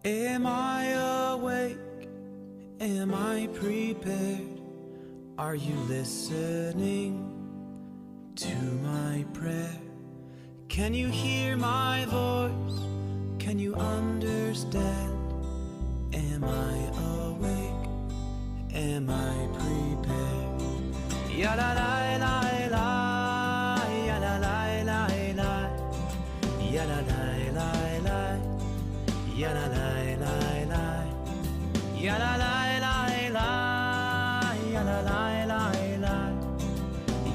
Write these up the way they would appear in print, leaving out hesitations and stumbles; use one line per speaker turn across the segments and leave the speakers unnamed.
Am I awake? Am I prepared? Are you listening to my prayer? Can you hear my voice? Can you understand? Am I awake? Am I prepared? Ya la la la la, ya la la la la, ya la la la la, ya la la la la, ya la la la la, ya la la la la,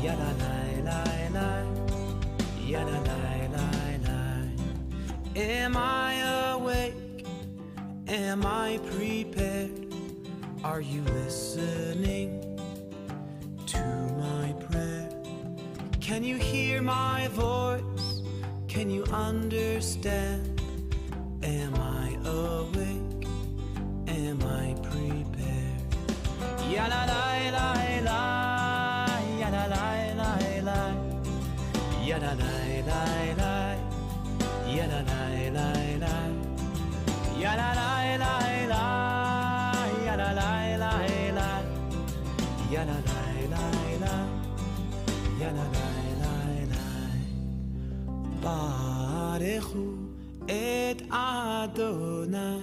ya la la la la, ya la la la la. Am I awake? Am I prepared? Are you listening to my prayer? Can you hear my voice? Can you understand? Am I awake? Am I prepared? Ya la la la la, ya la la la la, ya la la la la, ya la la la la, ya la la la la, ya la la la la, ya la la la la, ya la la la la. Barechu et Adonai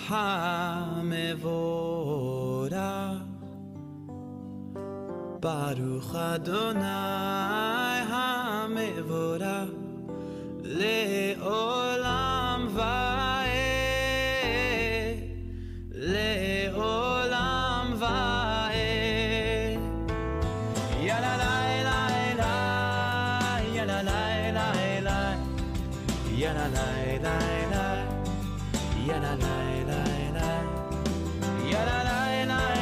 HaMevorach. Baruch Adonai HaMevorach Le'olam va'ed, Le'olam va'ed. Ya la la la la, ya la la la la, ya la la la la, ya la la la la, ya la la la la,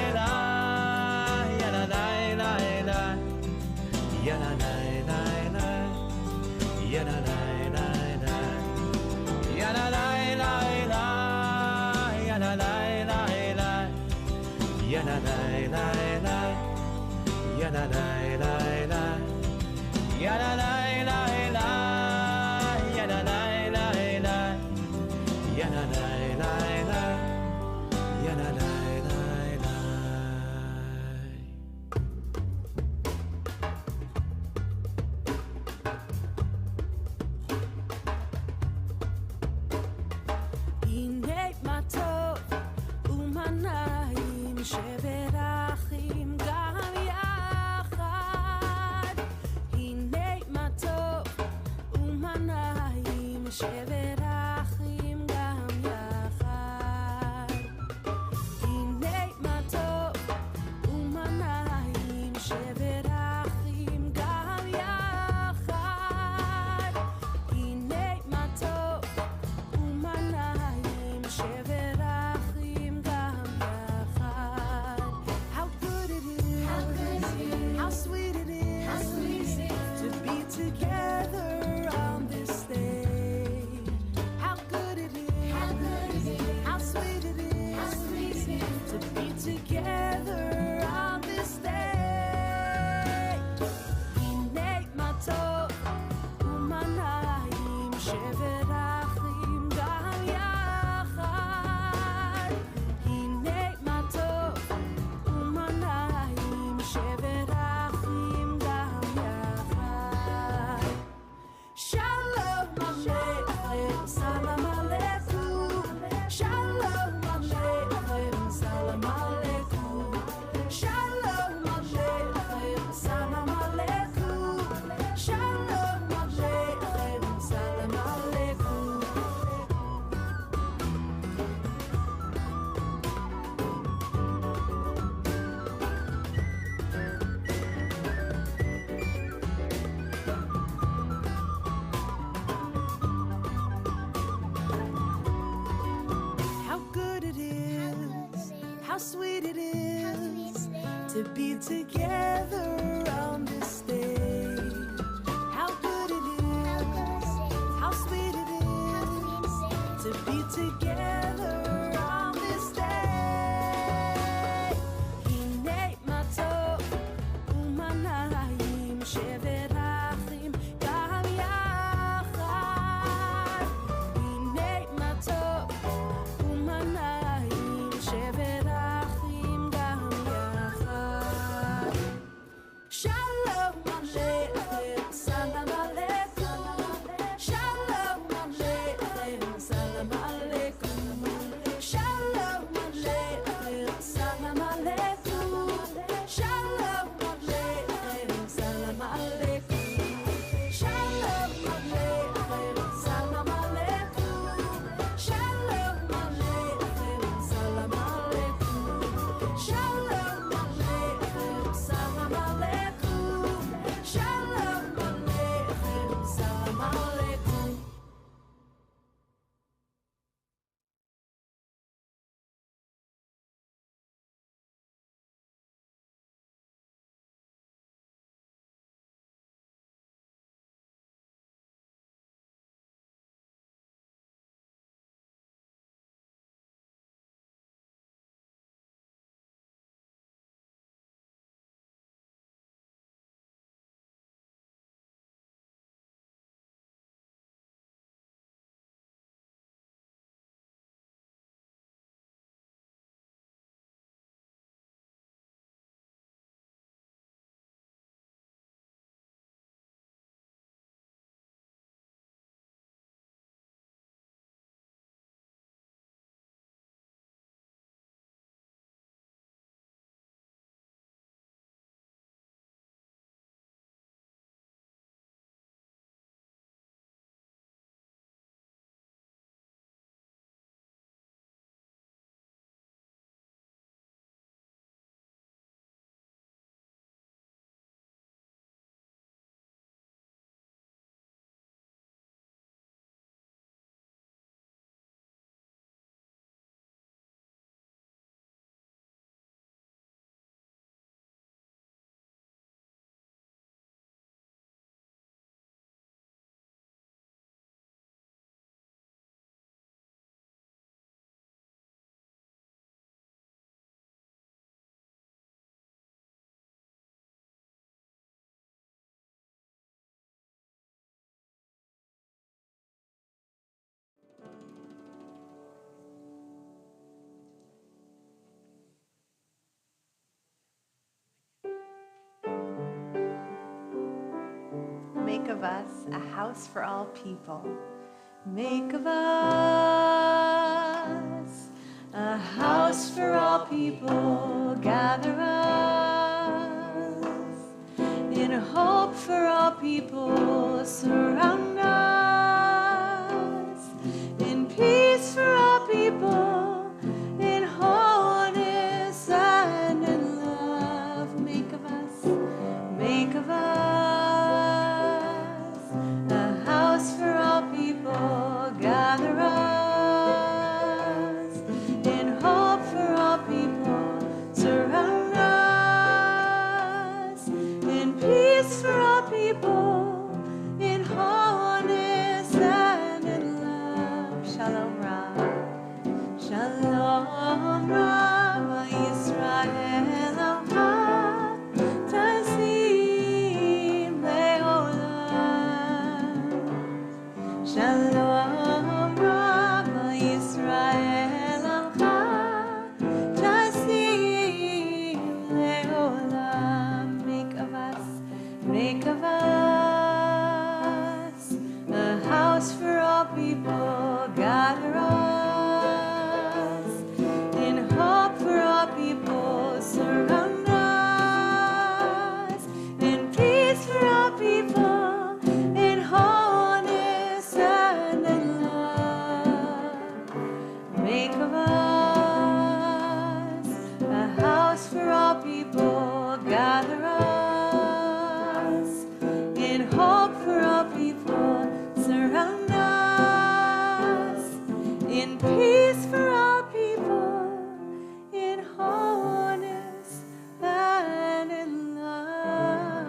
ya la la la la, ya la la la la, ya la la la la, ya la la la la, ya la la la la, ya la la la la, ya la la la la, ya la la la la, ya la la la la, ya la la la la, ya la la la la.
הנה מה טוב ומנעים שברחים גם יחד. הנה מה טוב ומנעים שברחים גם יחד. הנה מה טוב ומנעים שברחים גם יחד. הנה מה טוב ומנעים שברחים גם יחד. How good it is, how sweet it is, to be together on this day. How good it is, how sweet it is, to be together on this day. הנה מה טוב ומנעים שברחים גם יחד. הנה מה טוב ומנעים שברחים גם יחד. שלום עליכם, סלאם עליכום. שלום עליכם, סלאם עליכום. שלום עליכם, סלאם עליכום. שלום עליכם, סלאם עליכום. How good it is, how sweet it is, to be together on this day. How good it is, how sweet it is, to be together on this day. הנה מה טוב ומנעים שברחים גם יחד. הנה מה טוב
make of us a house for all people. Make of us a house for all people. Gather us in hope for all people. Surround us in peace for all people. In wholeness and in love. Make of us a house for all people. Gather us in hope for all people. Surround us in peace for all people. In wholeness and in love. Shalom Ra. Shalom Ra. Yisrael Amcha. Tazim le'olam. Shalom Rabba Yisrael Amcha. Tazim le'olam. Make of us a house for all people. Gather us in hope for all people. Surround us in peace for all people. In wholeness and in love. Make of us a house for all people. Gather us in hope for all people. Surround us in peace for all people. In wholeness and in love.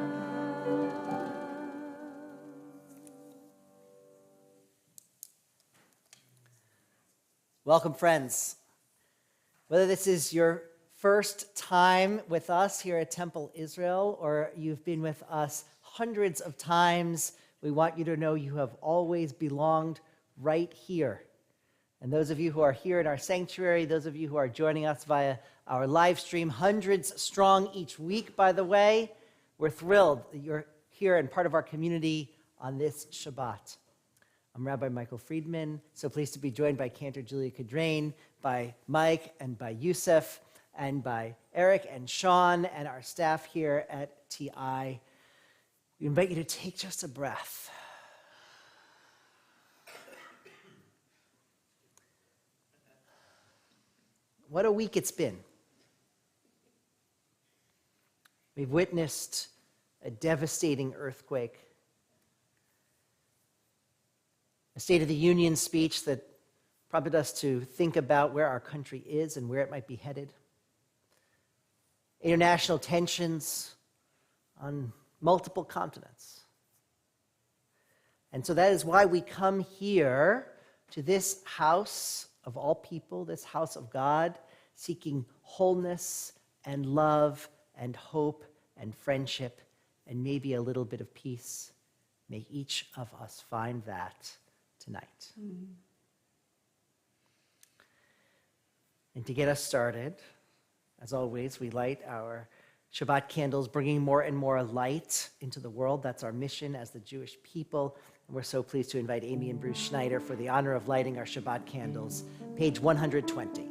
Welcome, friends. Whether this is your first time with us here at Temple Israel or you've been with us hundreds of times, we want you to know you have always belonged right here. And those of you who are here in our sanctuary, those of you who are joining us via our live stream, hundreds strong each week, by the way, we're thrilled that you're here and part of our community on this Shabbat. I'm Rabbi Michael Friedman, so pleased to be joined by Cantor Julia Cadrain, by Mike and by Yusuf, and by Eric and Sean and our staff here at TI. We invite you to take just a breath. What a week it's been. We've witnessed a devastating earthquake, a State of the Union speech that prompted us to think about where our country is and where it might be headed, international tensions on multiple continents. And so that is why we come here to this house of all people, this house of God, seeking wholeness and love and hope and friendship and maybe a little bit of peace. May each of us find that tonight. And to get us started, as always, we light our Shabbat candles, bringing more and more light into the world. That's our mission as the Jewish people. And we're so pleased to invite Amy and Bruce Schneider for the honor of lighting our Shabbat candles. Page 120.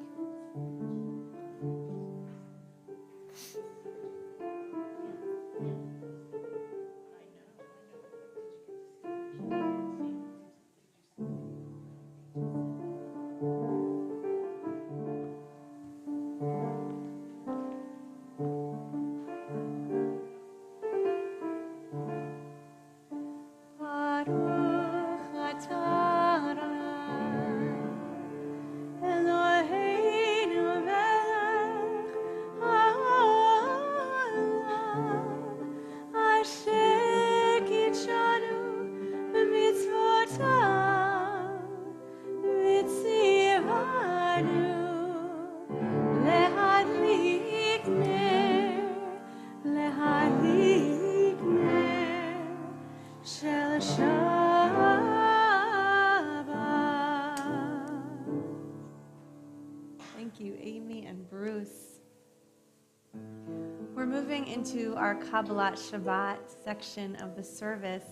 Into our Kabbalat Shabbat section of the service.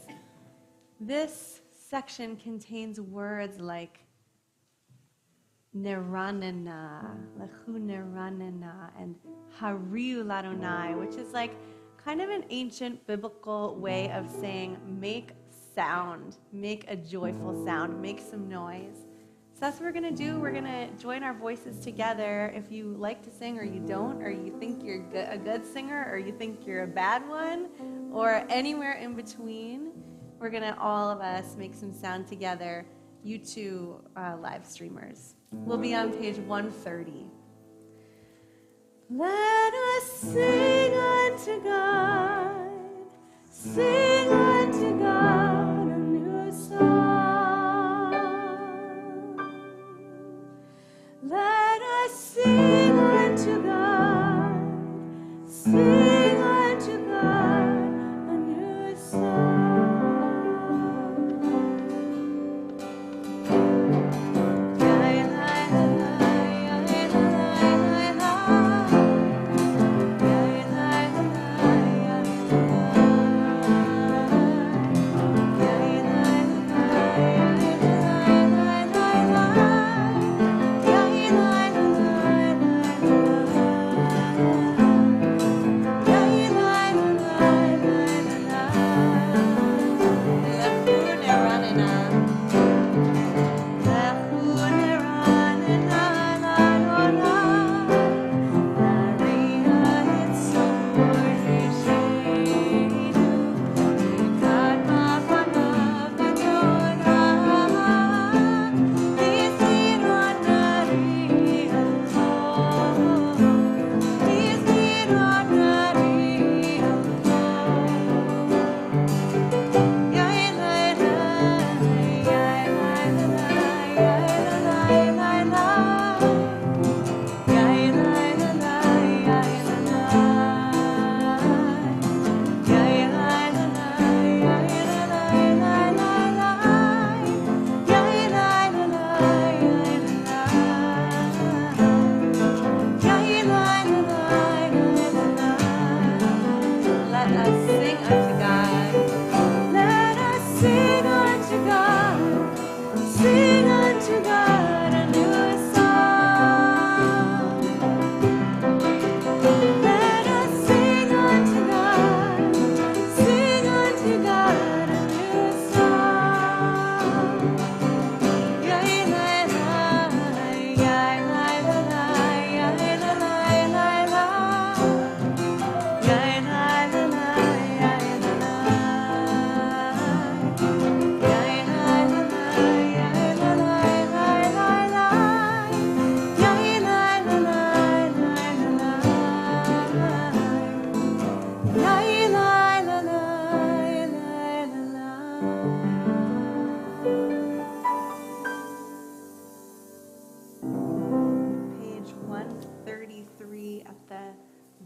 This section contains words like Neranena, Lechu Neranena, and Hariu Ladonai, which is like kind of an ancient biblical way of saying make sound, make a joyful sound, make some noise. So that's what we're going to do. We're going to join our voices together. If you like to sing or you don't, or you think you're a good singer or you think you're a bad one, or anywhere in between, we're going to all of us make some sound together. You two live streamers. We'll be on page 130. Let us sing unto God, sing unto God a new song. Let us sing unto God, sing unto God a new song.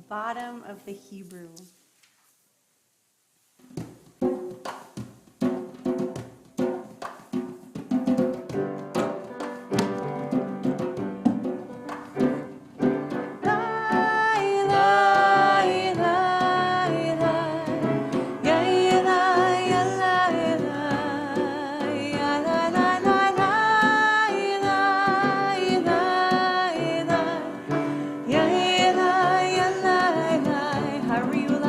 Bottom of the Hebrew. Hariu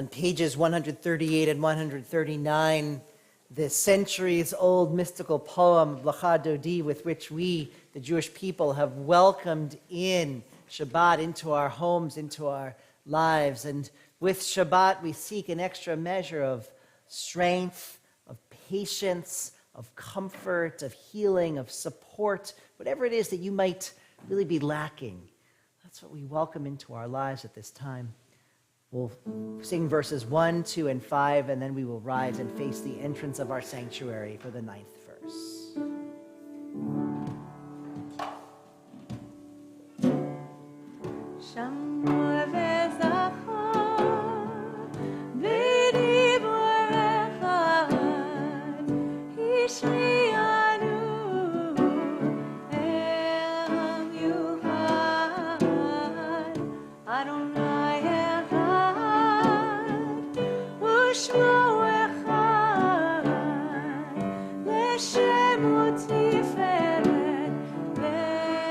On pages 138 and 139, the centuries-old mystical poem, Lecha Dodi, with which we, the Jewish people, have welcomed in Shabbat into our homes, into our lives. And with Shabbat, we seek an extra measure of strength, of patience, of comfort, of healing, of support, whatever it is that you might really be lacking. That's what we welcome into our lives at this time. We'll sing verses 1, 2, and 5, and then we will rise and face the entrance of our sanctuary for the 9th verse.
Shamor v'zachor b'dibur echad hishmi'anu el yuchad Adonai echad u'shmo echad l'shemo tiferet v'richina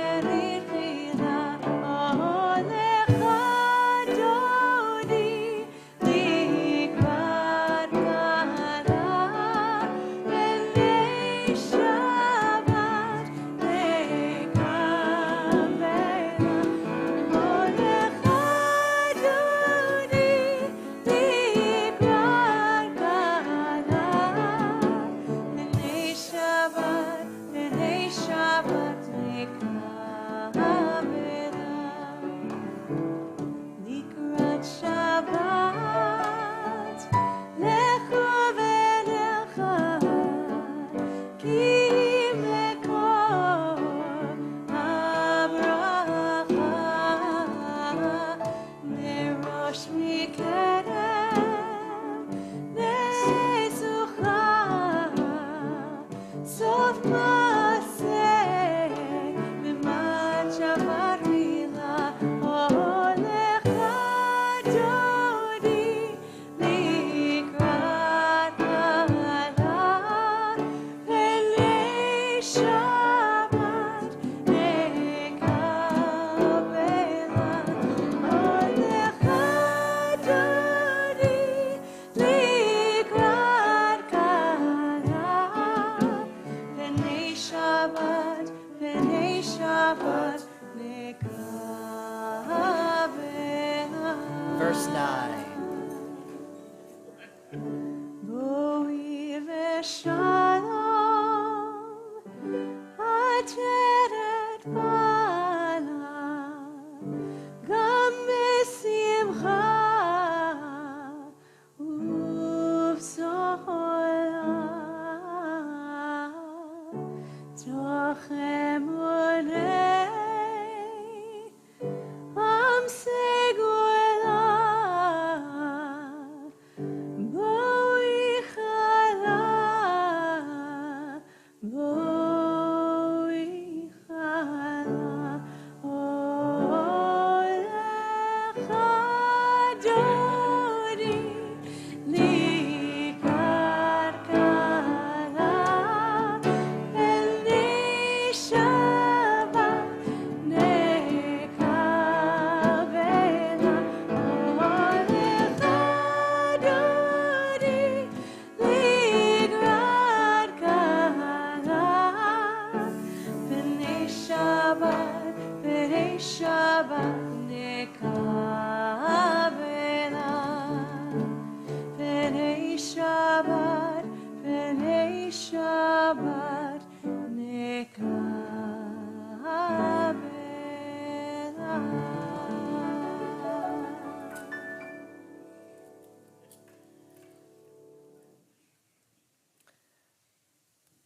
Verse 9.
Boi v'shalom ateret bala gam b'simcha uv'sohola toch emunei am segula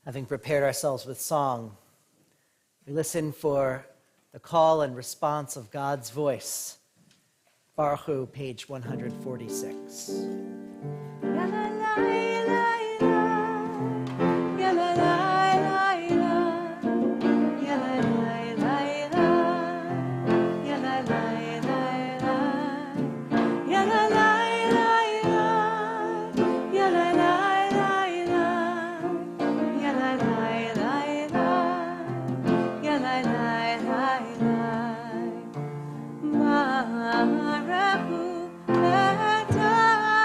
Having prepared ourselves with song, we listen for the call and response of God's voice. Baruch Hu, page 146.
Baruch hu atah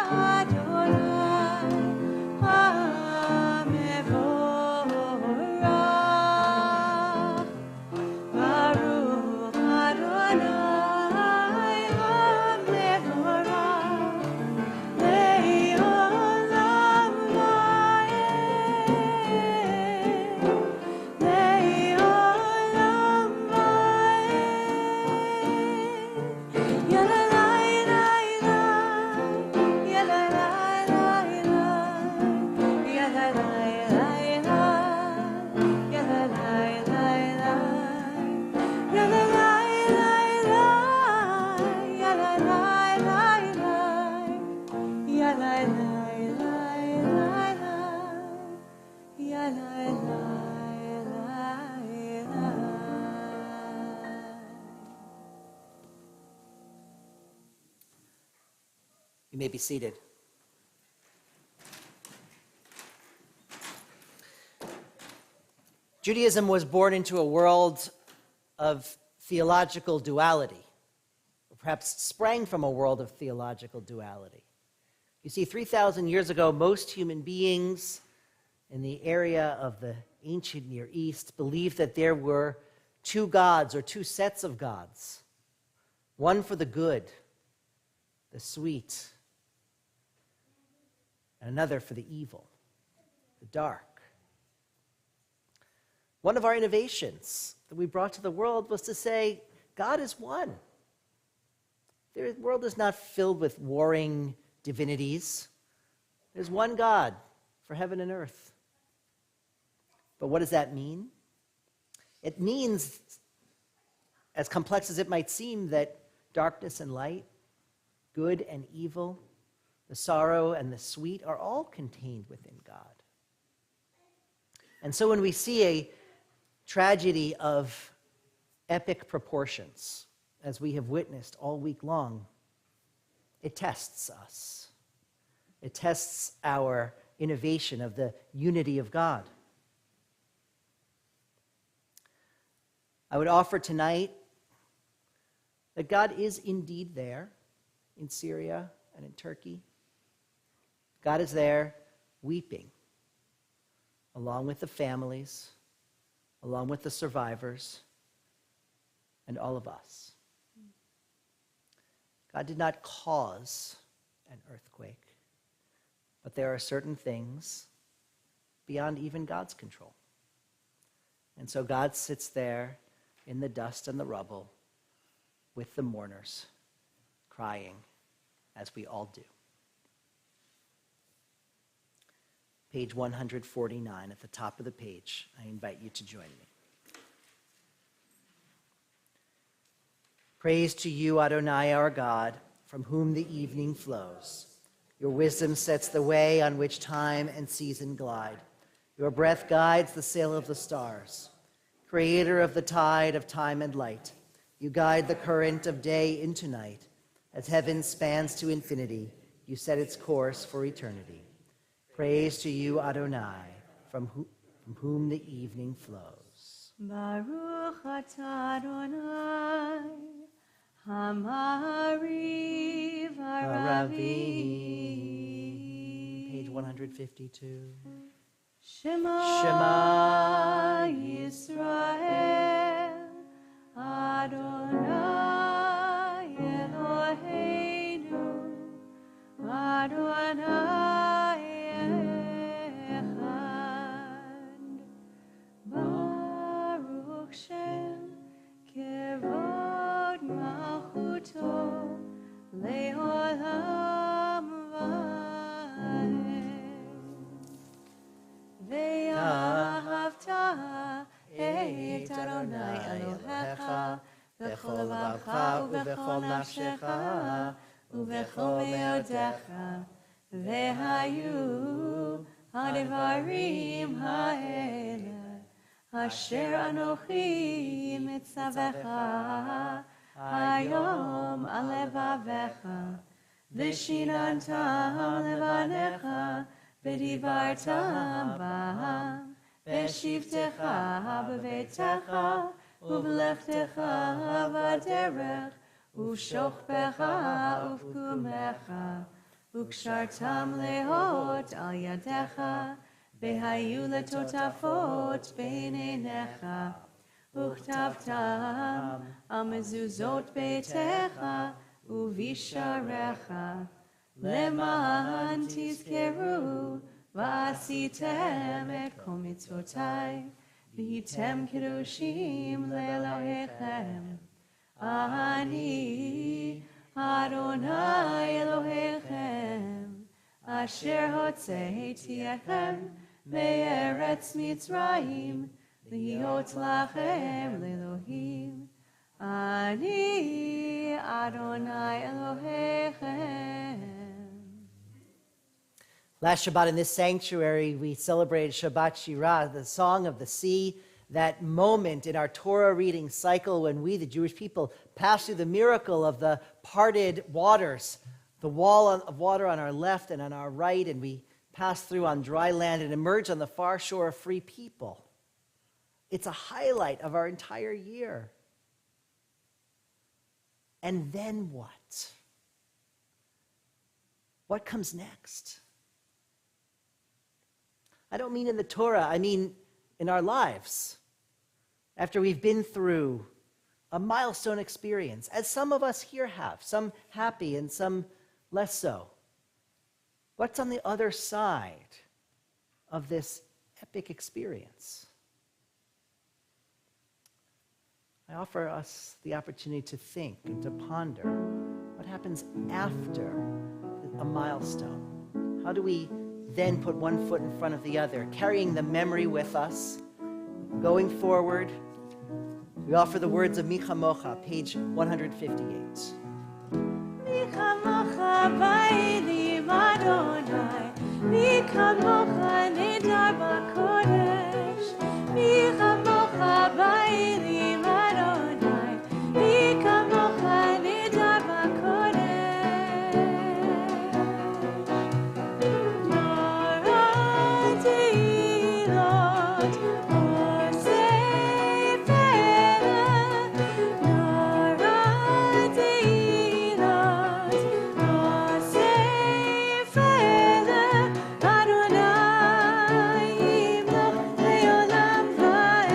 You may be seated. Judaism was born into a world of theological duality, or perhaps sprang from a world of theological duality. You see, 3,000 years ago, most human beings in the area of the ancient Near East believed that there were two gods or two sets of gods, one for the good, the sweet, and another for the evil, the dark. One of our innovations that we brought to the world was to say, God is one. The world is not filled with warring divinities. There's one God for heaven and earth. But what does that mean? It means, as complex as it might seem, that darkness and light, good and evil, the sorrow and the sweet are all contained within God. And so when we see a tragedy of epic proportions, as we have witnessed all week long, it tests us. It tests our innovation of the unity of God. I would offer tonight that God is indeed there in Syria and in Turkey. God is there weeping along with the families, along with the survivors, and all of us. God did not cause an earthquake, but there are certain things beyond even God's control. And so God sits there in the dust and the rubble with the mourners, crying, as we all do. Page 149 at the top of the page. I invite you to join me. Praise to you, Adonai, our God, from whom the evening flows. Your wisdom sets the way on which time and season glide. Your breath guides the sail of the stars. Creator of the tide of time and light, you guide the current of day into night. As heaven spans to infinity, you set its course for eternity. Praise to you, Adonai, from whom the evening flows.
Baruch atah Adonai, Hamariv Haravi.
Page 152.
Shema Yisrael, Adonai Eloheinu, Adonai Echad. Baruch Shem Kevod Malchuto Leolam Vaed. Ve'ahavta et Adonai Elohecha b'chol levavecha u'b'chol nafshecha u'b'chol me'odecha ve'hayu ha'devarim ha'ele asher anochi mitzavecha hayom al levavecha v'shinantam levanecha v'divartam bam v'shivtecha b'veitecha u'v'lechtecha b'derech u'shochbecha u'v'kumecha u'kshartam lehot al yadecha v'hayu letotafot b'neinecha u'chtavtam al mezuzot beitecha u'visharecha למען תזכרו ועשיתם את כל מצוותיי והייתם קדושים לאלוהיכם. אני אדוני אלוהיכם אשר הוצאתי אתכם מארץ מצרים להיות לכם לאלוהים. אני אדוני אלוהיכם.
Last Shabbat in this sanctuary, we celebrated Shabbat Shirah, the song of the sea, that moment in our Torah reading cycle when we, the Jewish people, passed through the miracle of the parted waters the wall of water on our left and on our right, and we pass through on dry land and emerge on the far shore a free people. It's a highlight of our entire year. And then what? What comes next? I don't mean in the Torah, I mean in our lives. After we've been through a milestone experience, as some of us here have, some happy and some less so. What's on the other side of this epic experience? I offer us the opportunity to think and to ponder what happens after a milestone. How do we then put one foot in front of the other, carrying the memory with us, going forward? We offer the words of Micha Mocha, page 158.
Micha mocha ba'elim Adonai, Micha mocha nedar b'kodesh, Micha mocha ba'elim Adonai, Micha mocha nedar b'kodesh. Nora teilot osei fela, Nora teilot osei fela, Adonai yimloch le'olam va'ed.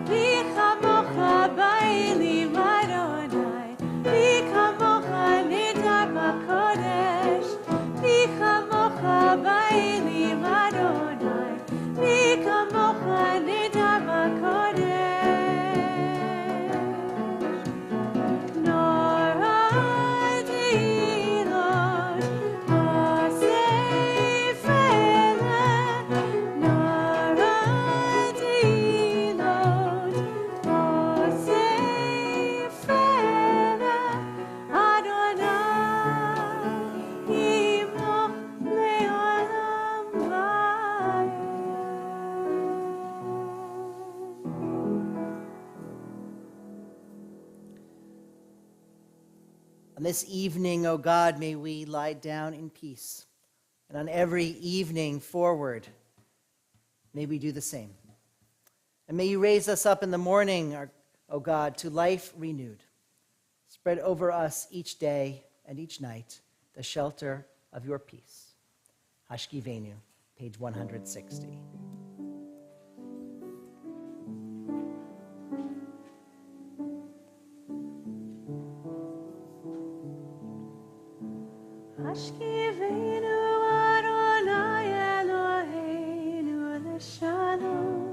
Micha mocha ba'elim Adonai, Micha mocha nedar b'kodesh, Micha mocha ba'elim Adonai, Micha mocha nedar b'kodesh. Nora teilot osei fela, Nora teilot osei fela, Adonai yimloch le'olam va'ed.
On this evening, O God, may we lie down in peace. And on every evening forward, may we do the same. And may you raise us up in the morning, O God, to life renewed. Spread over us each day and each night the shelter of your peace. Hashkivenu, page 160.
Hashkivenu Adonai Eloheinu l'shalom,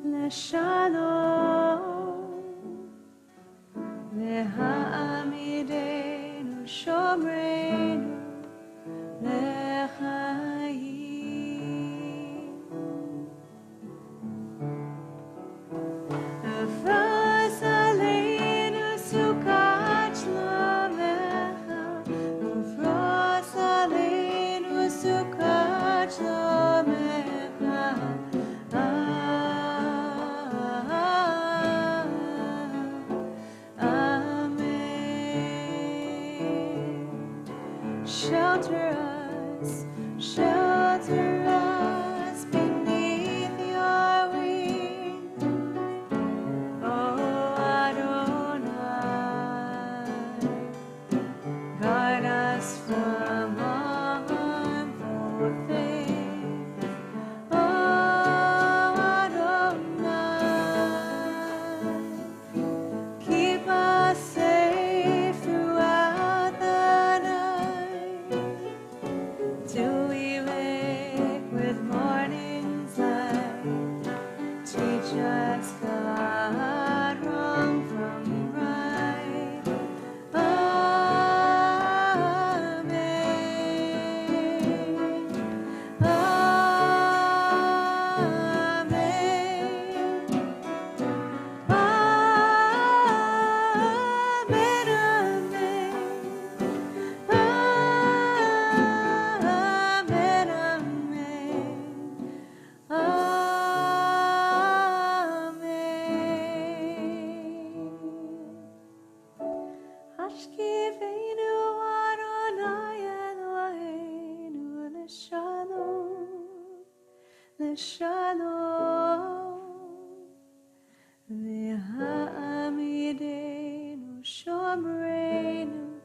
l'shalom, le'ha'amidenu shomreinu le'chayim. Ufras aleinu sukat shlomecha, Ufras aleinu sukat shlomecha. שלום, והעמידנו שומרנו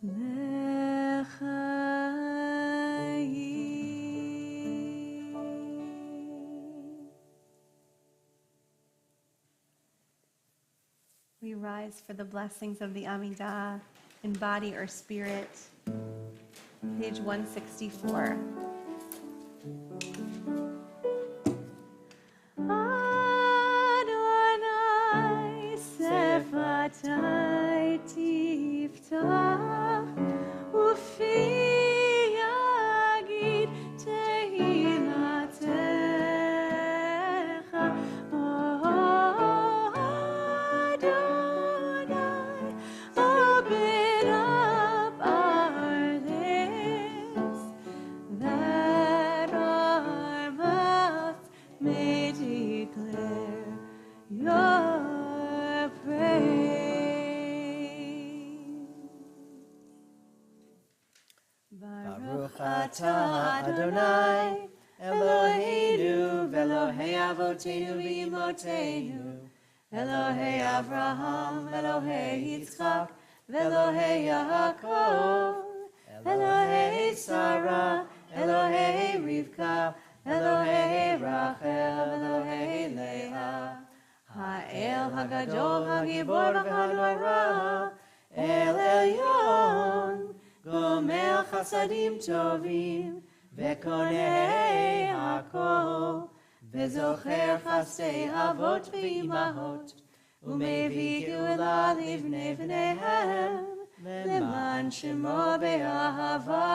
לחיים.
We rise for the blessings of the Amidah in body or spirit. Page 164.
Adonai sefatai tiftach ufi yagid tehilatecha. Adonai, open up our lips that our mouths may declare your praise.
Baruch atah Adonai, Eloheinu v'Elohei Avotenu v'Imotenu, Elohei Avraham, Elohei Yitzchak, v'Elohei Yaakov, Elohei Sarah, Elohei Rivka, Elohei Rachel, Elohei Leah, Ha'el Hagadol, Hagibor v'Hanora, El Elyon, Gomer Chasadim Tovim, Vekonei Hakol, Vezocher Chasdei Avot v'Imahot, Umevi Geula livnei v'neihem, Leman Shemo be'ahava,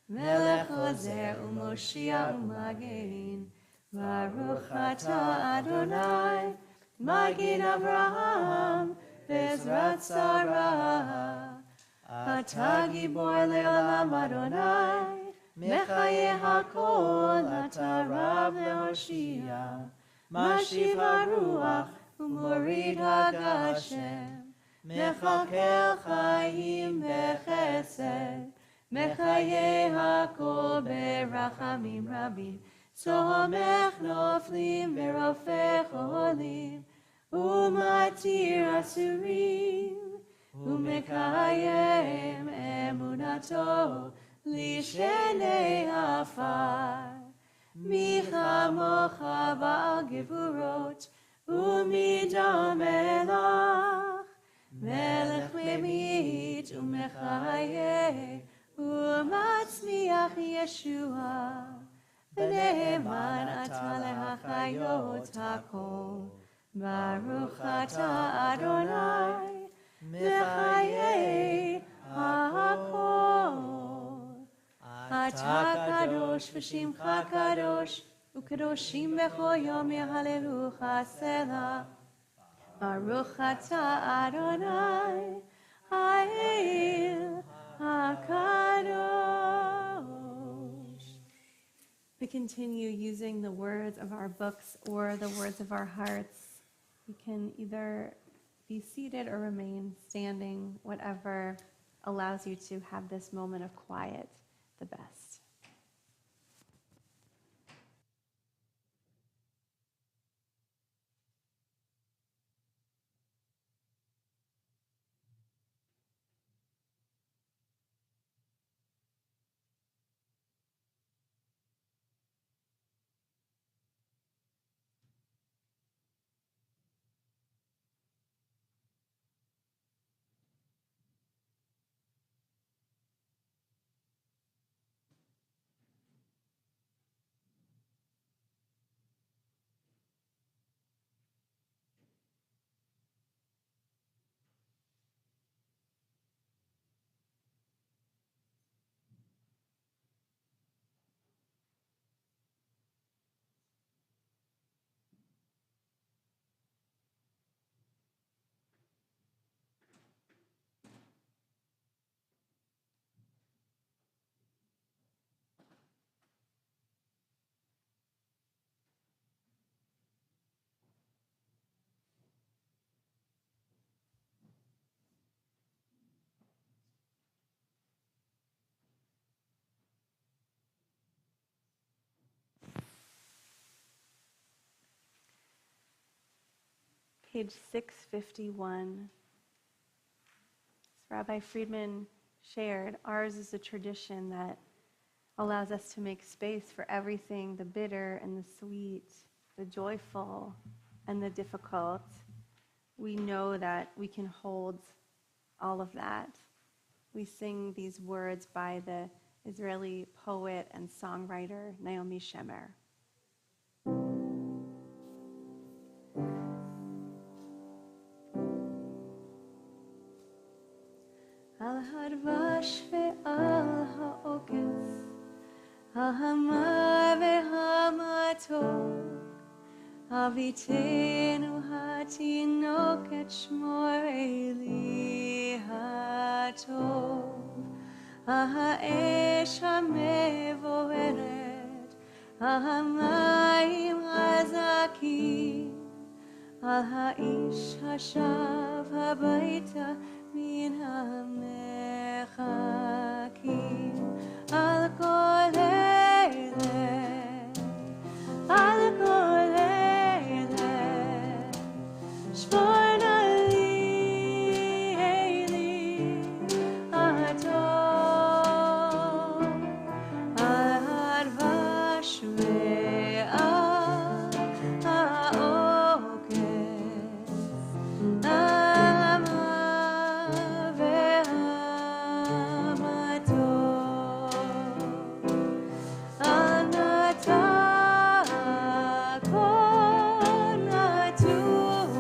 Melech Ozer u'Moshia u'Magen, Baruch atah Adonai, Magid Avraham, Bezrat Sarah, Atah Gibor le'olam Adonai, Mechaye hakol, Atah Rav le'Hoshia, Mashiv haruach u'morid hagashem, Mechakel chayim bechesed, Mechaye hakol berachamim rabim, Somech noflim verofech olim, Umatir asurim, Umekayem emunato lishenei afar. Michamocha ba'al gevurot umidam elach. Melech memit umechaye umatzmiach Yeshua. V'ne'eman atah lehachayot hakol. Baruch atah Adonai Mechaye hakol. Atah kadosh v'shimcha kadosh, u'kadoshim b'chol yom yehalelucha selah. Baruch atah Adonai ha'el hakadosh. We continue using the words of our books or the words of our hearts. You can either be seated or remain standing, whatever allows you to have this moment of quiet the best.
page 651. As Rabbi Friedman shared, ours is a tradition that allows us to make space for everything, the bitter and the sweet, the joyful and the difficult. We know that we can hold all of that. We sing these words by the Israeli poet and songwriter Naomi Shemer. Al hadvash ve'al ha'okes, ha'hamar ve'hamatok, avitenu hatinok et shmor eli hatov, ha'esh ha'mevoeret, ha'hamayim hazakim, al ha'ish hashav habayta min ha'mechakim, al kol al kol shvorna li atov, al hadvash ve'al ha'okes, ha'hamar ve'hamatok, al natah kol natuah,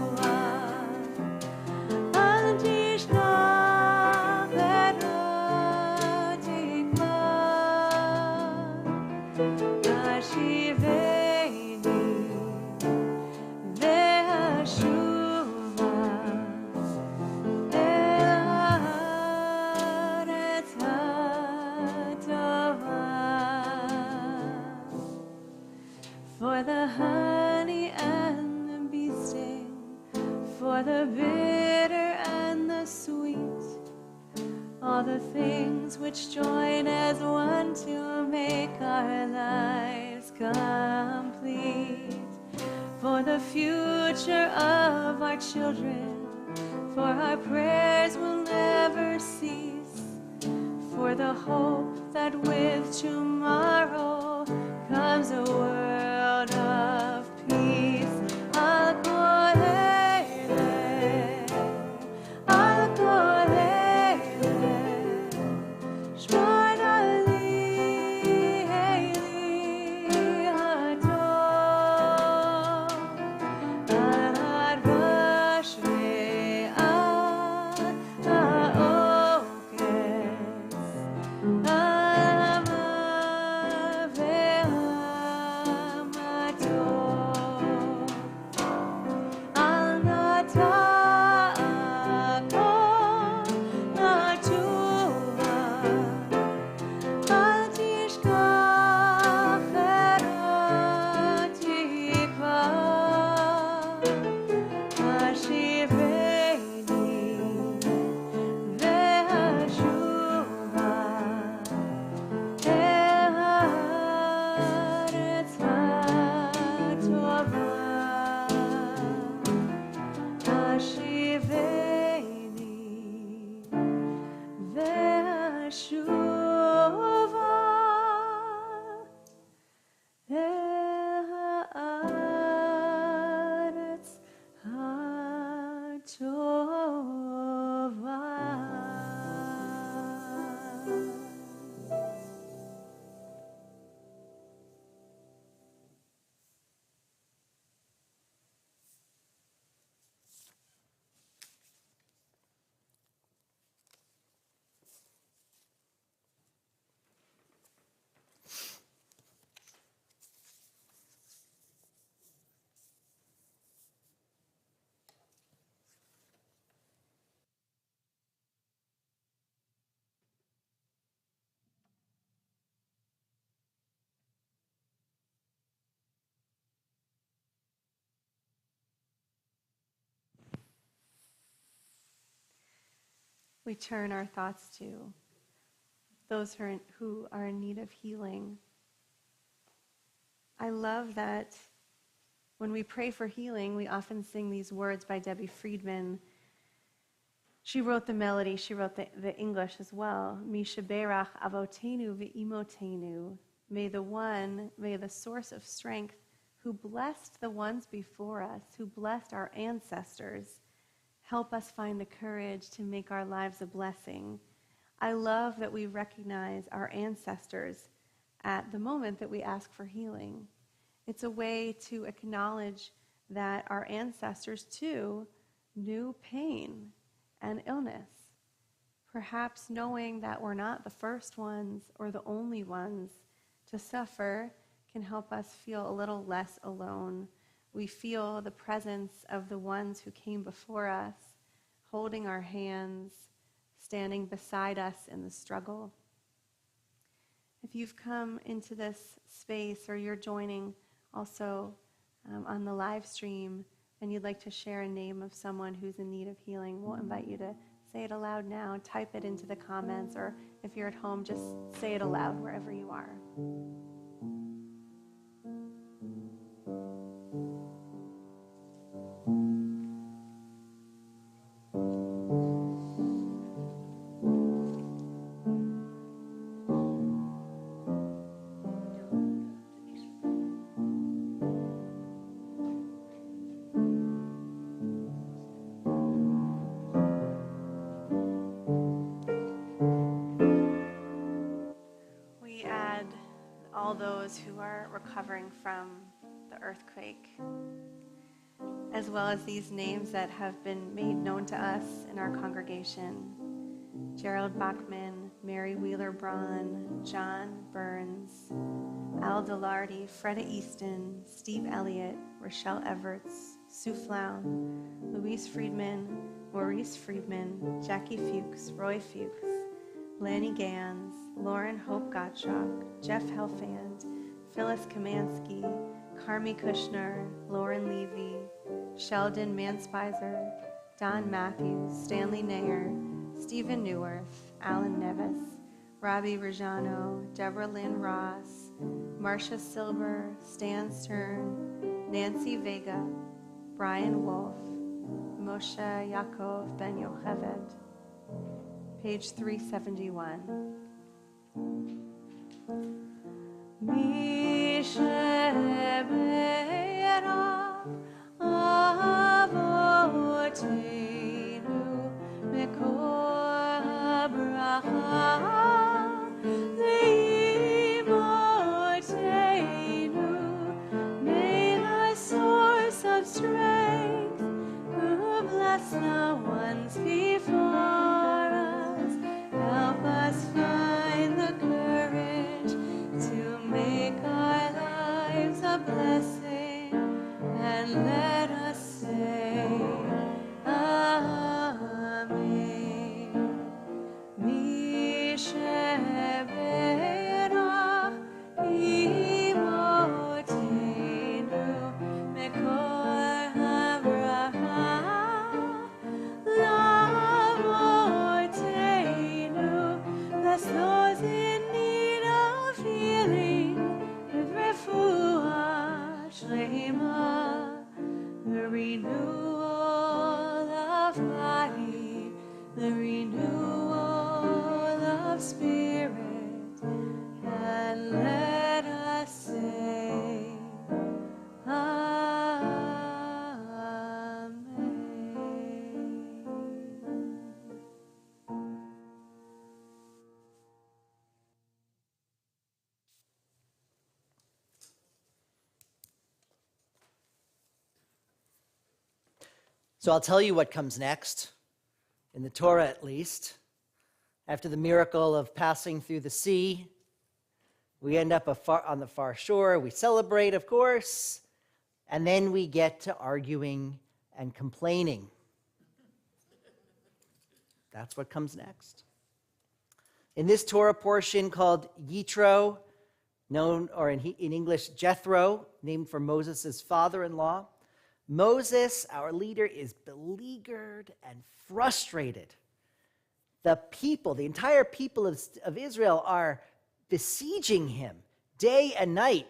al tishkach et hatikva, hashiveni ve'hashuva el haaretz hatova. For the honey and the bee sting, for the bitter and the sweet, all the things which join as one to make our lives complete. For the future of our children, for our prayers will never cease, for the hope that with tomorrow comes a world of peace. Al kol shvorna li hatov, al hadvash ve'al ha'okes, ha'hamar ve'hamatok, al natah kol natuah, al tishkach et hatikva, hashiveni ve'hashuva el haaretz hatova, hashiveni ve'hashuva el haaretz hatova. We turn our thoughts to those who are in need of healing. I love that When we pray for healing, we often sing these words by Debbie Friedman. She wrote the melody, she wrote the English as well. Mishaberach avotenu ve'imotenu. May the source of strength, who blessed the ones before us, who blessed our ancestors, help us find the courage to make our lives a blessing. I love that we recognize our ancestors at the moment that we ask for healing. It's a way to acknowledge that our ancestors too knew pain and illness. Perhaps knowing that we're not the first ones or the only ones to suffer can help us feel a little less alone. We feel the presence of the ones who came before us, holding our hands, standing beside us in the struggle. If you've come into this space or you're joining also on the live stream and you'd like to share a name of someone who's in need of healing, we'll invite you to say it aloud now, type it into the comments, or if you're at home, just say it aloud wherever you are. Those who are recovering from the earthquake, as well as these names that have been made known to us in our congregation: Gerald Bachman, Mary Wheeler-Braun, John Burns, Al Delardy, Freda Easton, Steve Elliott, Rochelle Everts, Sue Flown, Louise Friedman, Maurice Friedman, Jackie Fuchs, Roy Fuchs, Lanny Gans, Lauren Hope Gottschalk, Jeff Helfand, Phyllis Kamansky, Carmi Kushner, Lauren Levy, Sheldon Manspizer, Don Matthews, Stanley Nair, Stephen Neuwirth, Alan Nevis, Robbie Rajano, Deborah Lynn Ross, Marcia Silber, Stan Stern, Nancy Vega, Brian Wolf, Moshe Yaakov Ben Yocheved. Page 371. Misheberach avotenu mekor habracha leimotenu. May the source of strength, who bless the ones before us, help us find the courage to make our lives a blessing, and let us say Amen. Misheberach imotenu mekor habracha lamotenu. Bless those in need of healing with refuah shlema, the renewal of body, the renewal of spirit, and let us say Amen.
So I'll tell you what comes next, in the Torah at least. After the miracle of passing through the sea, we end up on the far shore. We celebrate, of course, and then we get to arguing and complaining. That's what comes next. In this Torah portion called Yitro, known, or in English, Jethro, named for Moses' father-in-law, Moses, our leader, is beleaguered and frustrated. The people, the entire people of Israel, are besieging him day and night.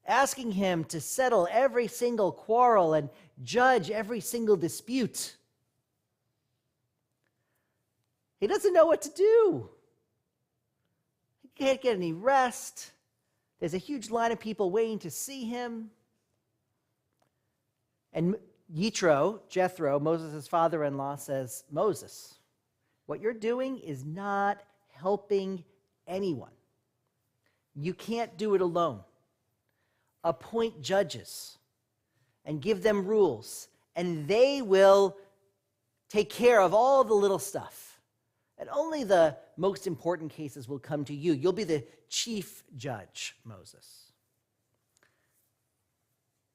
asking him to settle every single quarrel and judge every single dispute. He doesn't know what to do. He can't get any rest. There's a huge line of people waiting to see him. And Jethro, Moses' father-in-law, says, Moses, what you're doing is not helping anyone. You can't do it alone. Appoint judges and give them rules, and they will take care of all the little stuff. And only the most important cases will come to you. You'll be the chief judge, Moses.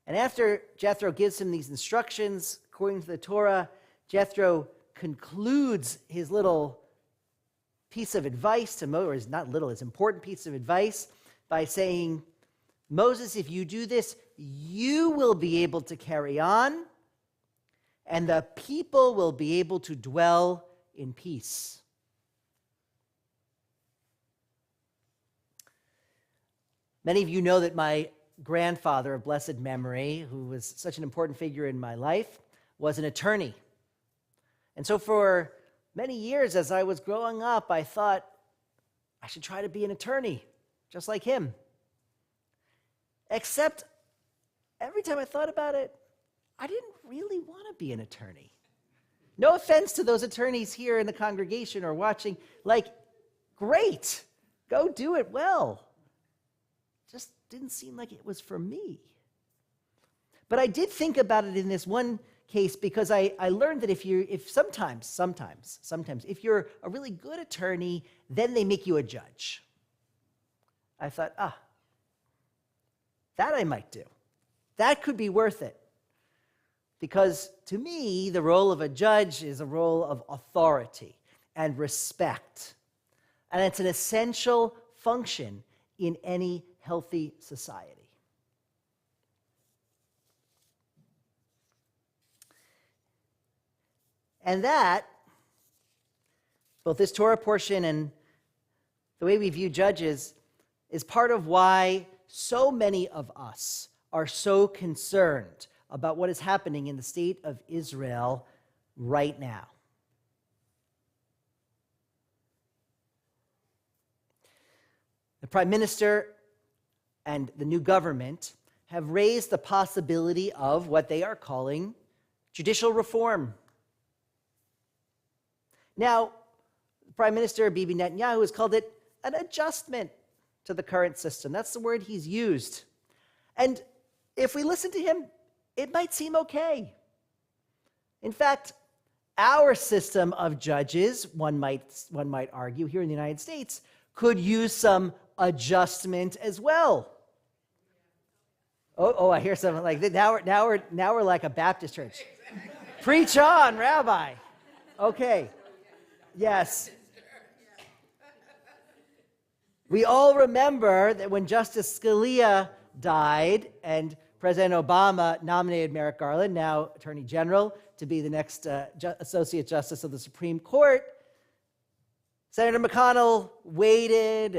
And after Jethro gives him these instructions, according to the Torah, Jethro concludes his little piece of advice to Moses, not little, his important piece of advice, by saying, Moses, if you do this, you will be able to carry on, and the people will be able to dwell in peace. Many of you know that my grandfather of blessed memory, who was such an important figure in my life, was an attorney. And so for many years as I was growing up, I thought I should try to be an attorney, just like him. Except every time I thought about it, I didn't really want to be an attorney. No offense to those attorneys here in the congregation or watching, great, go do it well. Just didn't seem like it was for me. But I did think about it in this one case because I learned that if sometimes, if you're a really good attorney, then they make you a judge. I thought, that I might do. That could be worth it. Because to me, the role of a judge is a role of authority and respect. And it's an essential function in any healthy society. And that, both this Torah portion and the way we view judges, is part of why so many of us are so concerned about what is happening in the state of Israel right now. The Prime Minister and the new government have raised the possibility of what they are calling judicial reform. Now, Prime Minister Bibi Netanyahu has called it an adjustment to the current system. That's the word he's used. And if we listen to him, it might seem okay. In fact, our system of judges, one might argue, here in the United States, could use some adjustment as well. Oh, I hear something like that. Now we're like a Baptist church. Exactly. Preach on, Rabbi. Okay. Yes. We all remember that when Justice Scalia died and President Obama nominated Merrick Garland, now Attorney General, to be the next Associate Justice of the Supreme Court, Senator McConnell waited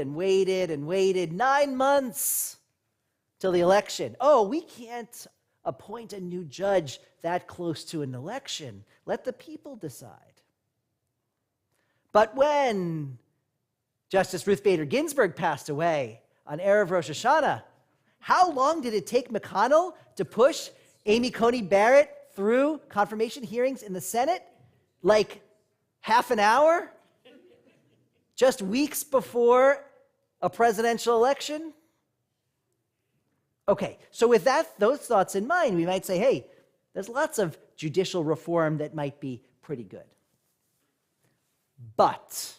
9 months till the election. Oh, we can't appoint a new judge that close to an election. Let the people decide. But when Justice Ruth Bader Ginsburg passed away on Erev Rosh Hashanah, how long did it take McConnell to push Amy Coney Barrett through confirmation hearings in the Senate? Like half an hour? Just weeks before a presidential election? Okay, so with those thoughts in mind, we might say, hey, there's lots of judicial reform that might be pretty good. But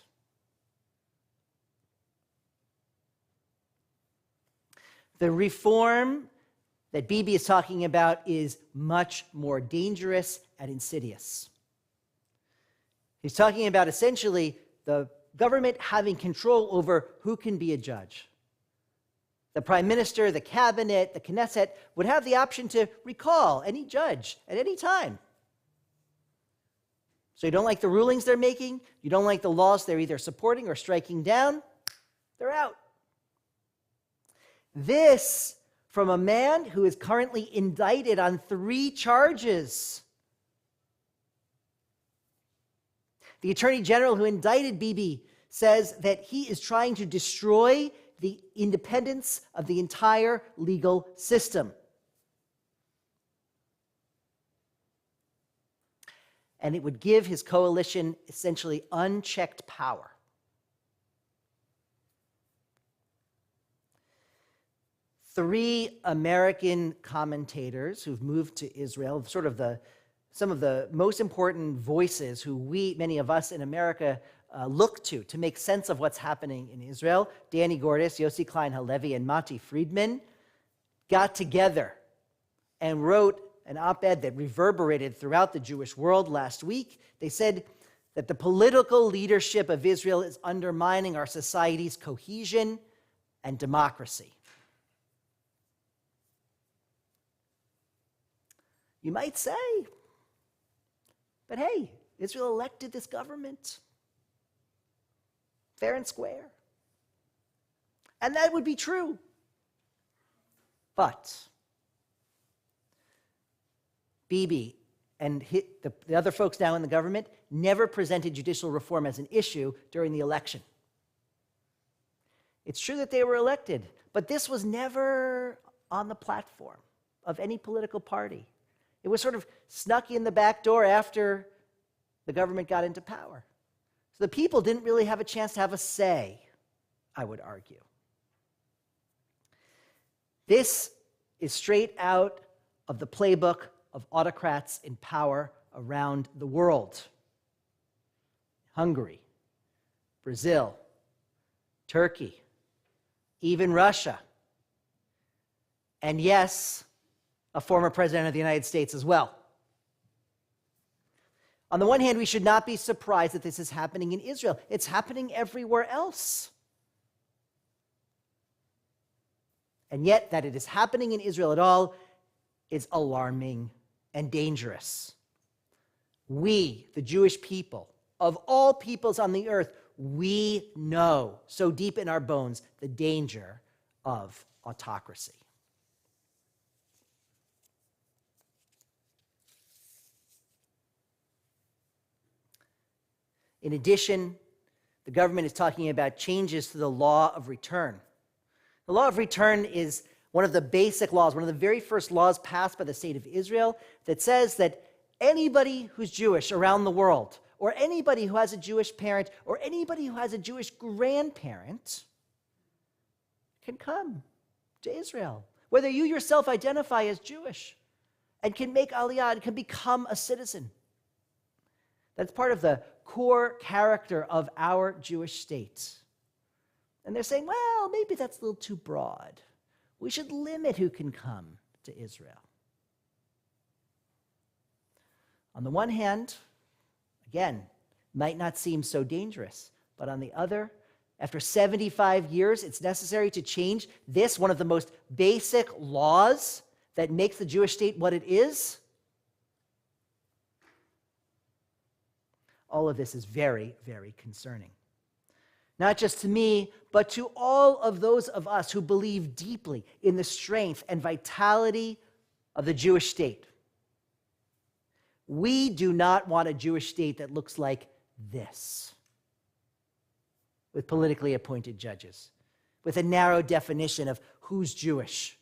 the reform that Bibi is talking about is much more dangerous and insidious. He's talking about essentially the government having control over who can be a judge. The prime minister, the cabinet, the Knesset would have the option to recall any judge at any time. So you don't like the rulings they're making, you don't like the laws they're either supporting or striking down, they're out. This from a man who is currently indicted on 3 charges. The Attorney General who indicted Bibi says that he is trying to destroy the independence of the entire legal system. And it would give his coalition essentially unchecked power. Three American commentators who've moved to Israel, sort of some of the most important voices who many of us in America, look to make sense of what's happening in Israel. Danny Gordis, Yossi Klein Halevi, and Mati Friedman got together and wrote an op-ed that reverberated throughout the Jewish world last week. They said that the political leadership of Israel is undermining our society's cohesion and democracy. You might say, but hey, Israel elected this government. Fair and square. And that would be true. But Bibi and the other folks now in the government never presented judicial reform as an issue during the election. It's true that they were elected, but this was never on the platform of any political party. It was sort of snuck in the back door after the government got into power. So the people didn't really have a chance to have a say, I would argue. This is straight out of the playbook of autocrats in power around the world. Hungary, Brazil, Turkey, even Russia. And yes, a former president of the United States as well. On the one hand, we should not be surprised that this is happening in Israel. It's happening everywhere else. And yet, that it is happening in Israel at all is alarming and dangerous. We, the Jewish people, of all peoples on the earth, we know so deep in our bones the danger of autocracy. In addition, the government is talking about changes to the law of return. The law of return is one of the basic laws, one of the very first laws passed by the state of Israel that says that anybody who's Jewish around the world, or anybody who has a Jewish parent, or anybody who has a Jewish grandparent can come to Israel. Whether you yourself identify as Jewish and can make aliyah and can become a citizen. That's part of the core character of our Jewish state. And they're saying, well, maybe that's a little too broad. We should limit who can come to Israel. On the one hand, again, might not seem so dangerous, but on the other, after 75 years, it's necessary to change this, one of the most basic laws that makes the Jewish state what it is. All of this is very, very concerning. Not just to me, but to all of those of us who believe deeply in the strength and vitality of the Jewish state. We do not want a Jewish state that looks like this, with politically appointed judges, with a narrow definition of who's Jewish,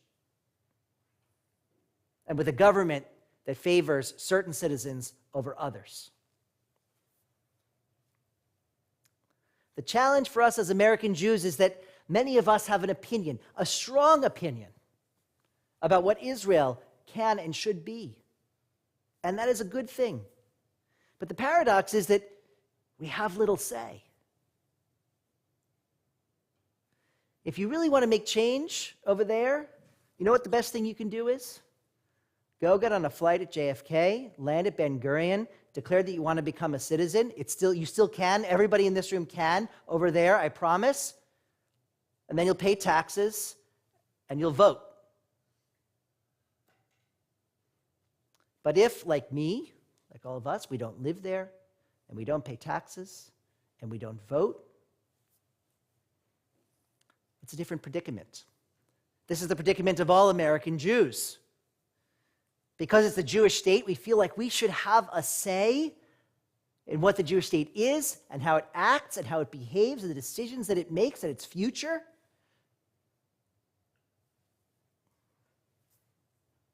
and with a government that favors certain citizens over others. The challenge for us as American Jews is that many of us have an opinion, a strong opinion, about what Israel can and should be. And that is a good thing. But the paradox is that we have little say. If you really want to make change over there, you know what the best thing you can do is? Go get on a flight at JFK, land at Ben Gurion, declare that you want to become a citizen. You still can. Everybody in this room can over there, I promise. And then you'll pay taxes and you'll vote. But if, like me, like all of us, we don't live there and we don't pay taxes and we don't vote, it's a different predicament. This is the predicament of all American Jews. Because it's the Jewish state, we feel like we should have a say in what the Jewish state is and how it acts and how it behaves and the decisions that it makes and its future.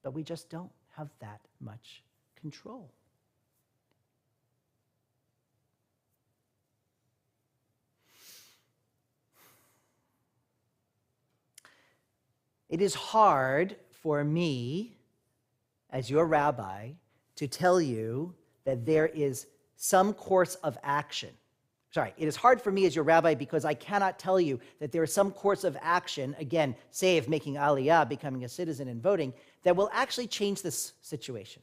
But we just don't have that much control. It is hard for me, as your rabbi, to tell you that there is some course of action. Sorry, it is hard for me as your rabbi because I cannot tell you that there is some course of action, again, save making aliyah, becoming a citizen and voting, that will actually change this situation.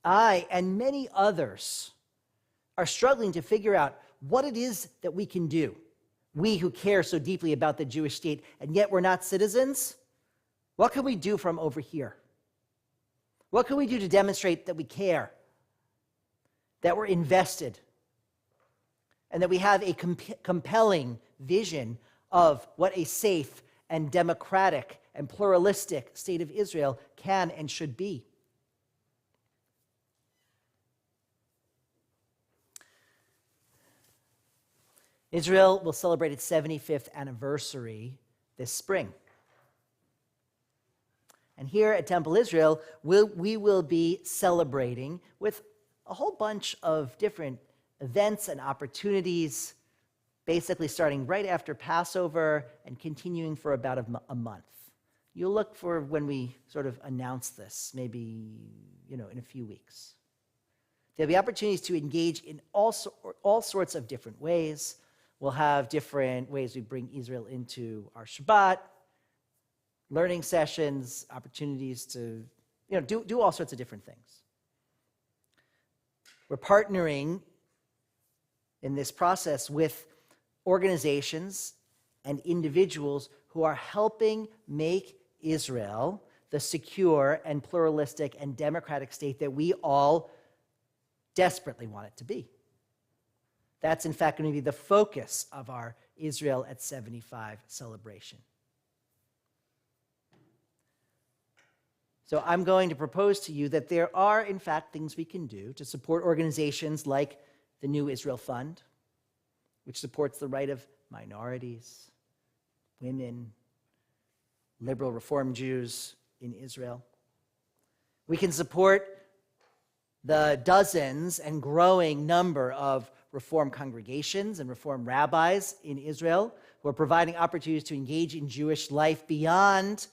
I and many others are struggling to figure out what it is that we can do. We who care so deeply about the Jewish state, and yet we're not citizens. What can we do from over here? What can we do to demonstrate that we care, that we're invested, and that we have a compelling vision of what a safe and democratic and pluralistic state of Israel can and should be? Israel will celebrate its 75th anniversary this spring. And here at Temple Israel, we will be celebrating with a whole bunch of different events and opportunities, basically starting right after Passover and continuing for about a month. You'll look for when we sort of announce this, maybe, in a few weeks. There'll be opportunities to engage in all sorts of different ways. We'll have different ways we bring Israel into our Shabbat, learning sessions, opportunities to do all sorts of different things. We're partnering in this process with organizations and individuals who are helping make Israel the secure and pluralistic and democratic state that we all desperately want it to be. That's, in fact, going to be the focus of our Israel at 75 celebration. So I'm going to propose to you that there are, in fact, things we can do to support organizations like the New Israel Fund, which supports the right of minorities, women, liberal Reform Jews in Israel. We can support the dozens and growing number of Reform congregations and Reform rabbis in Israel who are providing opportunities to engage in Jewish life beyond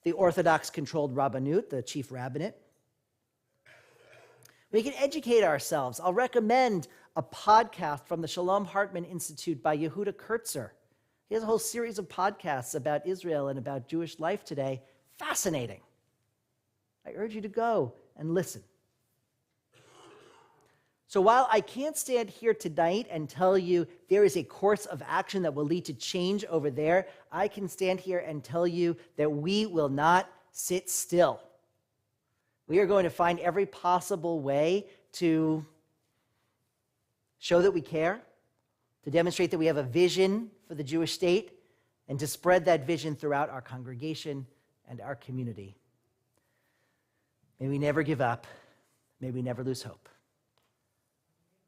the Orthodox-controlled Rabbanut, the chief rabbinate. We can educate ourselves. I'll recommend a podcast from the Shalom Hartman Institute by Yehuda Kurtzer. He has a whole series of podcasts about Israel and about Jewish life today. Fascinating. I urge you to go and listen. So while I can't stand here tonight and tell you there is a course of action that will lead to change over there, I can stand here and tell you that we will not sit still. We are going to find every possible way to show that we care, to demonstrate that we have a vision for the Jewish state, and to spread that vision throughout our congregation and our community. May we never give up. May we never lose hope.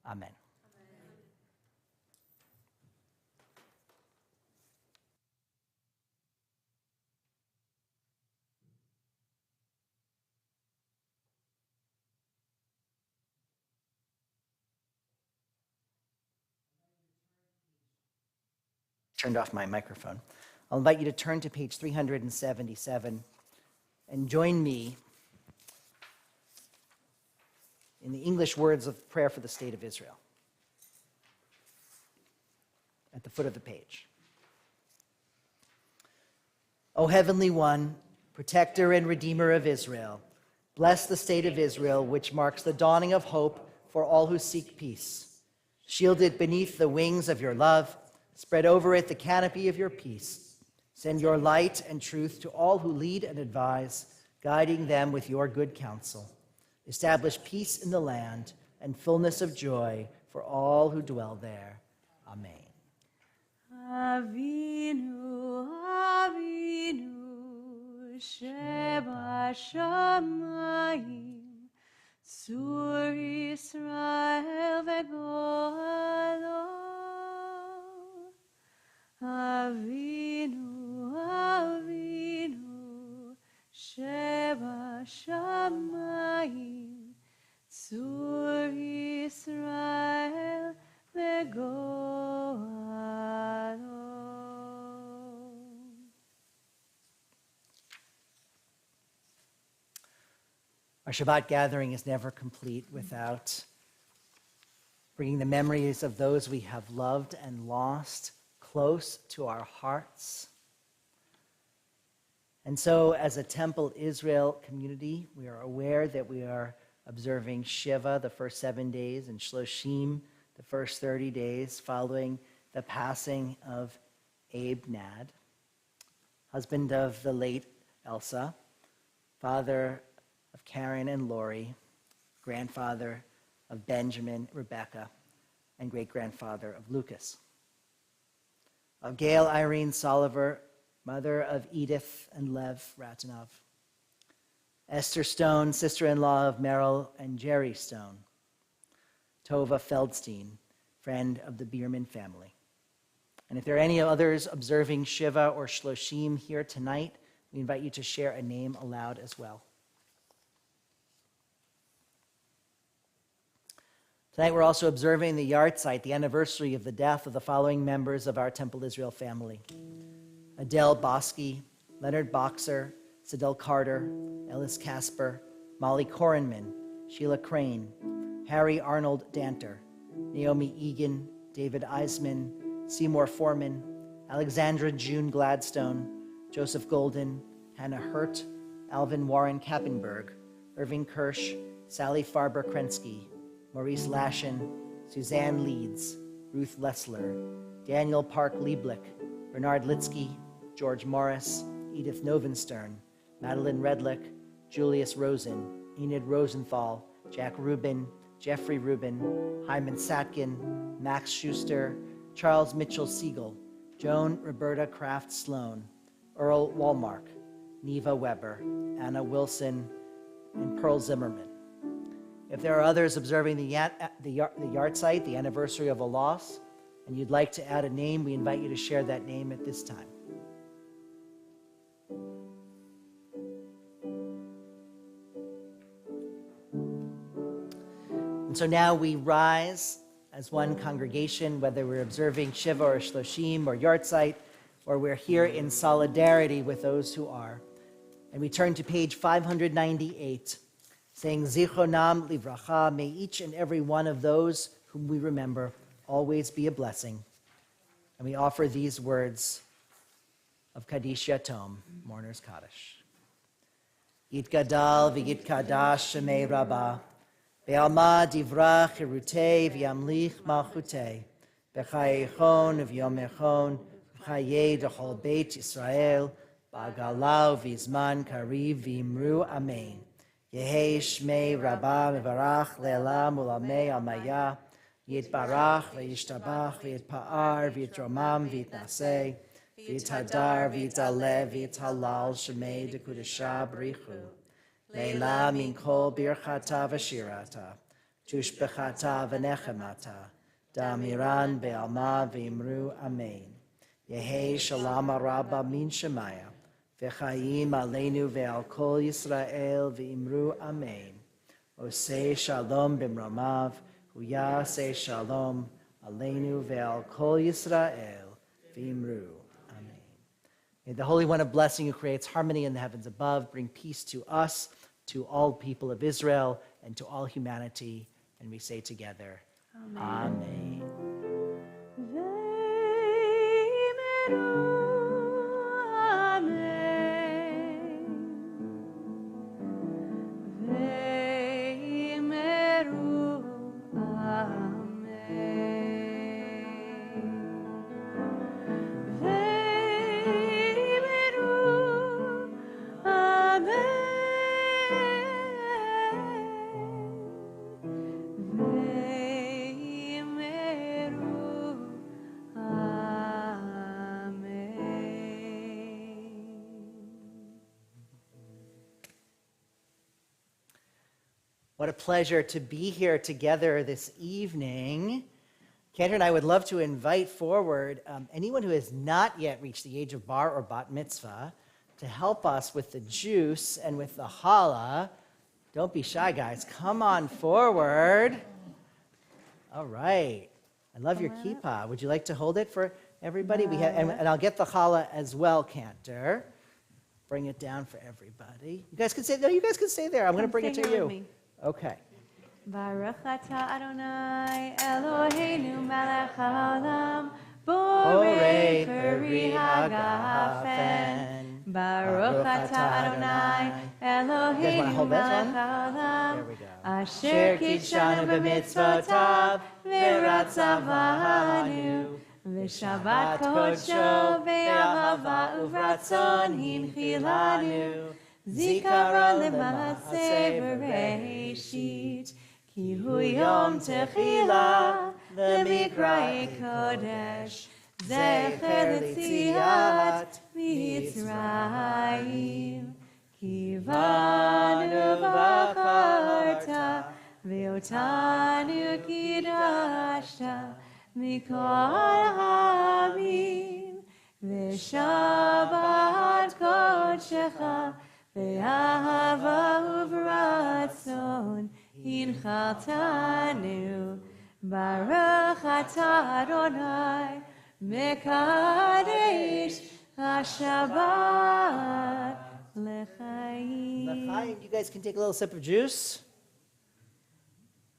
Amen. Turned off my microphone. I'll invite you to turn to page 377 and join me in the English words of prayer for the state of Israel at the foot of the page. O Heavenly One, protector and redeemer of Israel, bless the state of Israel, which marks the dawning of hope for all who seek peace. Shield it beneath the wings of your love. Spread over it the canopy of your peace. Send your light and truth to all who lead and advise, guiding them with your good counsel. Establish peace in the land and fullness of joy for all who dwell there. Amen.
Avinu, Avinu. שבשמיים, צור ישראל וגואלו. אבינו, אבינו, שבשמיים, צור ישראל וגואלו.
Our Shabbat gathering is never complete without bringing the memories of those we have loved and lost close to our hearts. And so, as a Temple Israel community, we are aware that we are observing Shiva the first 7 days and Shloshim the first 30 days following the passing of Abe Nad, husband of the late Elsa, father of Karen and Lori, grandfather of Benjamin, Rebecca, and great-grandfather of Lucas. Of Gail Irene Soliver, mother of Edith and Lev Ratanov. Esther Stone, sister-in-law of Merrill and Jerry Stone. Tova Feldstein, friend of the Bierman family. And if there are any others observing Shiva or Shloshim here tonight, we invite you to share a name aloud as well. Tonight we're also observing the Yartzeit, the anniversary of the death of the following members of our Temple Israel family. Adele Bosky, Leonard Boxer, Sidel Carter, Ellis Casper, Molly Korenman, Sheila Crane, Harry Arnold Danter, Naomi Egan, David Eisman, Seymour Foreman, Alexandra June Gladstone, Joseph Golden, Hannah Hurt, Alvin Warren Kappenberg, Irving Kirsch, Sally Farber Krensky, Maurice Lashen, Suzanne Leeds, Ruth Lessler, Daniel Park Lieblick, Bernard Litsky, George Morris, Edith Novenstern, Madeline Redlick, Julius Rosen, Enid Rosenthal, Jack Rubin, Jeffrey Rubin, Hyman Satkin, Max Schuster, Charles Mitchell Siegel, Joan Roberta Kraft Sloan, Earl Walmark, Neva Weber, Anna Wilson, and Pearl Zimmerman. If there are others observing the Yartzeit, the anniversary of a loss, and you'd like to add a name, we invite you to share that name at this time. And so now we rise as one congregation, whether we're observing Shiva or Shloshim or Yartzeit, or we're here in solidarity with those who are. And we turn to page 598, saying, Zichronam livracha, may each and every one of those whom we remember always be a blessing. And we offer these words of Kaddish Yatom, Mourner's Kaddish. Yitgadal v'yitkadash shemei rabbah, be'alma divrach hirutei v'yamlich malchutei, b'chayechon v'yomechon, b'chayei d'chol beit Yisrael, ba'galau v'izman kariv v'imru amen. Yehi shmei rabbah mevarach le'elam ulamei almaya, yitbarach v'yishtabach v'yitpa'ar v'yitromam v'yitnaseh, v'yithadar v'yitaleh v'yithalal shmei dekudesha brichu. Leila min kol birchata v'shirata, tushbechata v'nechemata, damiran be'alma v'imru amen. Yehi shalom rabba min shemaya, v'chayim aleinu ve'al kol Yisrael v'imru amen. Osei shalom b'mromav, huyasei shalom aleinu ve'al kol Yisrael v'imru amen. May the Holy One of blessing who creates harmony in the heavens above bring peace to us, to all people of Israel, and to all humanity. And we say together, Amen. What a pleasure to be here together this evening. Cantor and I would love to invite forward anyone who has not yet reached the age of bar or bat mitzvah to help us with the juice and with the challah. Don't be shy, guys. Come on forward. All right. I love your kippah. Would you like to hold it for everybody? We have, and I'll get the challah as well, Cantor. Bring it down for everybody. You guys can stay there. You guys can stay there. I'm going to bring it to you. Okay.
Baruch atah Adonai Eloheinu melech haolam
Borei
borei peri hagafen. Baruch atah Adonai Eloheinu melech haolam
There we go.
asher kitshanu b'mitzvotav v'ratzavanu v'shabbat kodsho ve'ahava uvratzon hinchilanu zikaron lema'aseh bereshit ki hu yom techila lemikra'e kodesh zecher l'tziat mitzrayim ki vanu v'acharta ve'otanu kidashta mikol ha'amim ve'shabbat kodshecha ve'ahava uvratzon hinchaltanu baruch atah Adonai mekadesh haShabbat l'chaim.
L'chaim. You guys can take a little sip of juice.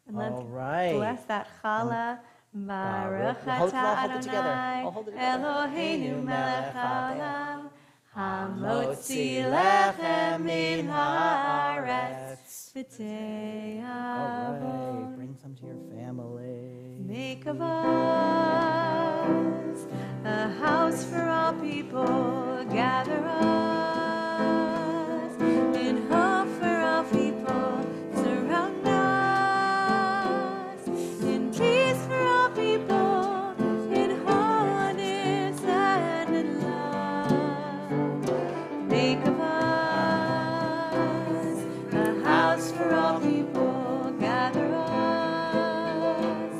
And let's
All right.
bless that challah. Baruch
Hold
atah
it together.
Adonai
I'll hold it together.
Eloheinu melech haolam hamotzi lechem min haaretz v'tei
All right.
avon.
Bring some to your family.
Make of us a house for all people. Gather us in hope for all people. Surround us in peace for all people. In holiness and in love. Make of us a house for all people. Gather us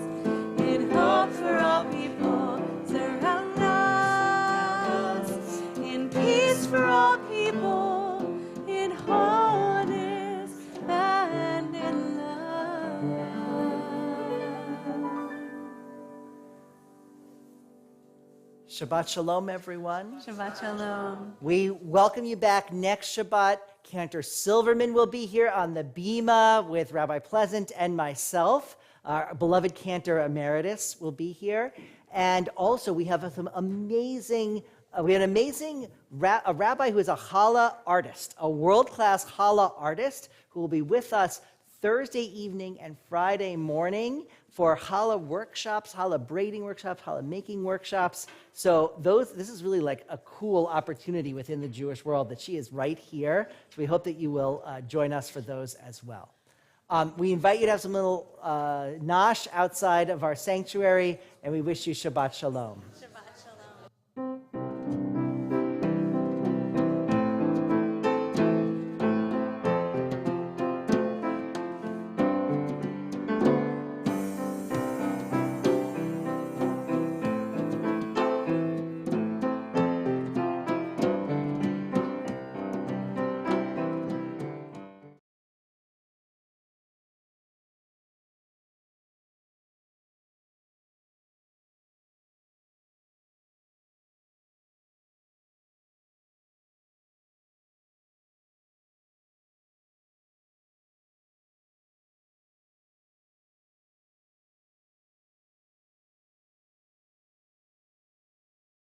in hope for all people. Surround us in peace for all people. In holiness and in love.
Shabbat shalom, everyone.
Shabbat shalom.
We welcome you back next Shabbat. Cantor Silverman will be here on the bima with Rabbi Pleasant and myself. Our beloved Cantor Emeritus will be here. And also we have some amazing, a rabbi who is a challah artist, a world-class challah artist who will be with us Thursday evening and Friday morning for challah workshops, challah braiding workshops, challah making workshops. So this is really like a cool opportunity within the Jewish world that she is right here. So we hope that you will join us for those as well. We invite you to have some little nosh outside of our sanctuary, and we wish you Shabbat Shalom.